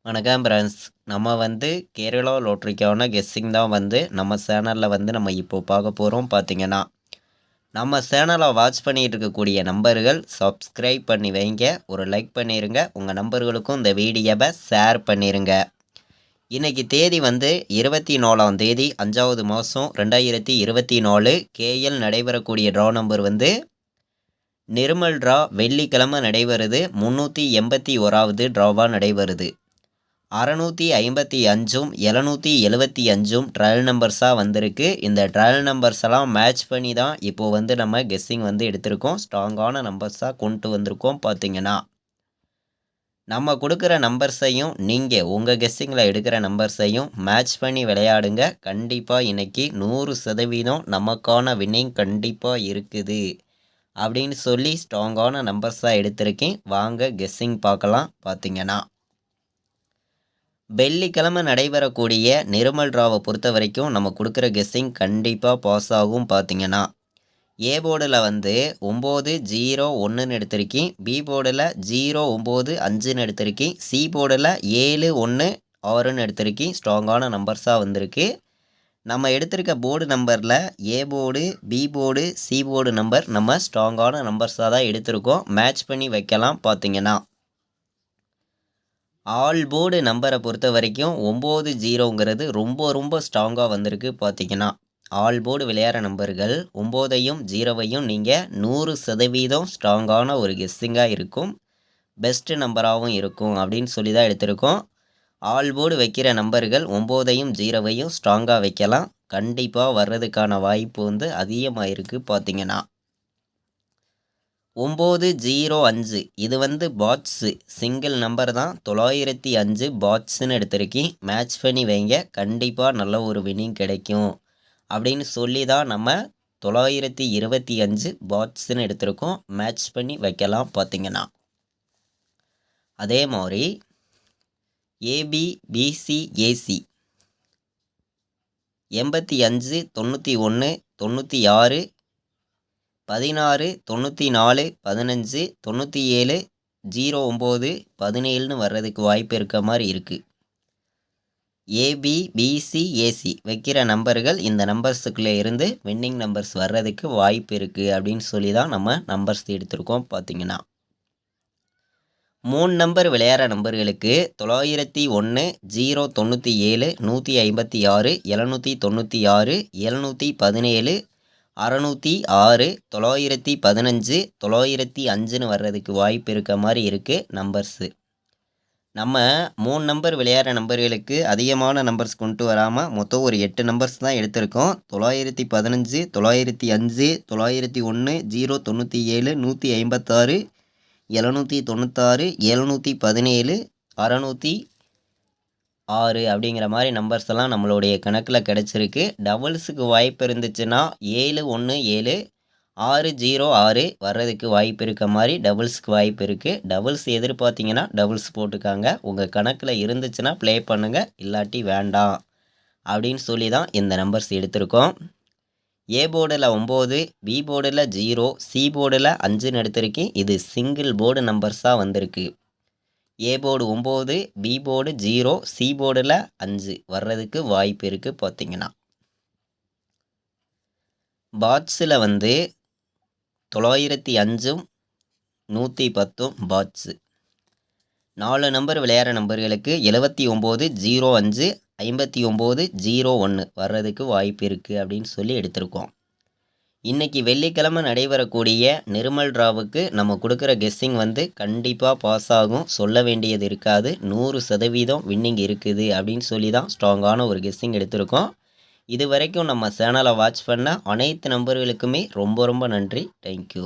வணக்கம் ஃப்ரெண்ட்ஸ். நம்ம கேரளா லாட்டரிக்கான கெஸ்ஸிங் தான் நம்ம சேனலில் நம்ம இப்போ பார்க்க போகிறோம். பார்த்தீங்கன்னா நம்ம சேனலை வாட்ச் பண்ணிகிட்டு இருக்கக்கூடிய நம்பர்கள் சப்ஸ்கிரைப் பண்ணி வைங்க, ஒரு லைக் பண்ணிடுங்க, உங்கள் நம்பர்களுக்கும் இந்த வீடியோவை ஷேர் பண்ணிடுங்க. இன்றைக்கி தேதி 24ஆம் தேதி 5வது மாதம் 2024. கேஎல் நடைபெறக்கூடிய ட்ரா நம்பர் நிர்மல் ட்ரா. வெள்ளிக்கிழமை நடைபெறுது. 381வது ட்ராவாக நடைபெறுது. 655ம் 775ம் ட்ரையல் நம்பர்ஸாக வந்திருக்கு. இந்த ட்ரையல் நம்பர்ஸ் எல்லாம் மேட்ச் பண்ணி தான் இப்போது நம்ம கெஸ்ஸிங் எடுத்திருக்கோம். ஸ்ட்ராங்கான நம்பர்ஸாக கொண்டு வந்திருக்கோம். பார்த்தீங்கன்னா நம்ம கொடுக்குற நம்பர்ஸையும் நீங்கள் உங்கள் கெஸ்ஸிங்கில் எடுக்கிற நம்பர்ஸையும் மேட்ச் பண்ணி விளையாடுங்க. கண்டிப்பாக இன்றைக்கி 100% நமக்கான வின்னிங் கண்டிப்பாக இருக்குது அப்படின்னு சொல்லி ஸ்ட்ராங்கான நம்பர்ஸாக எடுத்திருக்கேன். வாங்க கெஸ்ஸிங் பார்க்கலாம். பார்த்தீங்கன்னா வெள்ளிக்கிழமை நடைபெறக்கூடிய நிர்மல் ட்ராவை பொறுத்த வரைக்கும் நம்ம கொடுக்குற கெஸ்ஸிங் கண்டிப்பாக பாஸ் ஆகும். பார்த்தீங்கன்னா ஏ போர்டில் 901ன்னு எடுத்திருக்கேன். பி போர்டில் 095ன்னு எடுத்திருக்கேன். சி போர்டில் 716ன்னு எடுத்திருக்கேன். ஸ்ட்ராங்கான நம்பர்ஸாக வந்திருக்கு. நம்ம எடுத்திருக்க போர்டு நம்பரில் A board, B board, C board number நம்ம ஸ்ட்ராங்கான நம்பர்ஸாக தான் எடுத்திருக்கோம். மேட்ச் பண்ணி வைக்கலாம். பார்த்தீங்கன்னா ஆல் போர்டு நம்பரை பொறுத்த வரைக்கும் 90ங்கிறது ரொம்ப ஸ்ட்ராங்காக வந்திருக்கு. பார்த்தீங்கன்னா ஆல் போர்டு விளையாடுற நம்பர்கள் 9ஐயும் 0வையும் நீங்கள் 100% ஸ்ட்ராங்கான ஒரு கெஸ்ஸிங்காக இருக்கும், பெஸ்ட்டு நம்பராகவும் இருக்கும் அப்படின்னு சொல்லி தான் எடுத்திருக்கோம். ஆல் போர்டு வைக்கிற நம்பர்கள் 9ஐயும் 0வையும் ஸ்ட்ராங்காக வைக்கலாம். கண்டிப்பாக வர்றதுக்கான வாய்ப்பு அதிகமாக இருக்குது. பார்த்தீங்கன்னா 905 இது பாட்ஸு சிங்கிள் நம்பர் தான். 905 பாட்ஸுன்னு எடுத்திருக்கேன். மேட்ச் பண்ணி வைங்க, கண்டிப்பாக நல்ல ஒரு வின்னிங் கிடைக்கும் அப்படின்னு சொல்லி தான் நம்ம 925 பாட்ஸுன்னு எடுத்திருக்கோம். மேட்ச் பண்ணி வைக்கலாம். பார்த்தீங்கன்னா அதே மாதிரி ஏபி, பிசி, ஏசி 85 91 96 16 94 15 97 09 17ன்னு வர்றதுக்கு வாய்ப்பு இருக்க மாதிரி இருக்குது. ஏபி, பிசி, ஏசி வைக்கிற நம்பர்கள் இந்த நம்பர்ஸுக்குள்ளே இருந்து வின்னிங் நம்பர்ஸ் வர்றதுக்கு வாய்ப்பு இருக்குது அப்படின்னு சொல்லி தான் நம்ம நம்பர்ஸ் எடுத்திருக்கோம். பார்த்தீங்கன்னா 3 நம்பர் விளையாடுற நம்பர்களுக்கு 901 097 156 796 717 606 915 905ன்னு வர்றதுக்கு வாய்ப்பு இருக்க மாதிரி இருக்குது நம்பர்ஸு. நம்ம 3 நம்பர் விளையாடுற நம்பர்களுக்கு அதிகமான நம்பர்ஸ் கொண்டு வராமல் மொத்தம் ஒரு 8 நம்பர்ஸ் தான் எடுத்திருக்கோம். 915 905 901 097 156 796 717 606 அப்படிங்கிற மாதிரி நம்பர்ஸ் எல்லாம் நம்மளுடைய கணக்கில் கிடச்சிருக்கு. டபுள்ஸுக்கு வாய்ப்பு இருந்துச்சுன்னா 717 606 வர்றதுக்கு வாய்ப்பு இருக்க மாதிரி டபுள்ஸுக்கு வாய்ப்பு இருக்குது. டபுள்ஸ் எதிர்பார்த்தீங்கன்னா டபுள்ஸ் போட்டுக்காங்க. உங்கள் கணக்கில் இருந்துச்சுன்னா ப்ளே பண்ணுங்கள், இல்லாட்டி வேண்டாம் அப்படின்னு சொல்லி தான் இந்த நம்பர்ஸ் எடுத்திருக்கோம். ஏ போர்டில் 9, பி போர்டில் 0, சி போர்டில் 5ன்னு எடுத்திருக்கேன். இது சிங்கிள் போர்டு நம்பர்ஸாக வந்திருக்கு. A board 9, B board 0, C போர்டில் 5 வர்றதுக்கு வாய்ப்பு இருக்குது. பார்த்தீங்கன்னா பாட்ஸில் 905ம் 110ம் பாட்ஸு. 4 நம்பர் விளையாடுற நம்பர்களுக்கு 79 05 59 01 வர்றதுக்கு வாய்ப்பு இருக்குது அப்படின்னு சொல்லி எடுத்திருக்கோம். இன்றைக்கி வெள்ளிக்கிழமை நடைபெறக்கூடிய நிர்மல் ட்ராவுக்கு நம்ம கொடுக்குற கெஸ்ஸிங் கண்டிப்பாக பாஸ் ஆகும். சொல்ல வேண்டியது இருக்காது. 100% வின்னிங் இருக்குது அப்படின்னு சொல்லி தான் ஸ்ட்ராங்கான ஒரு கெஸ்ஸிங் எடுத்திருக்கோம். இது வரைக்கும் நம்ம சேனலை வாட்ச் பண்ண அனைத்து நம்பர்களுக்குமே ரொம்ப நன்றி. தேங்க்யூ.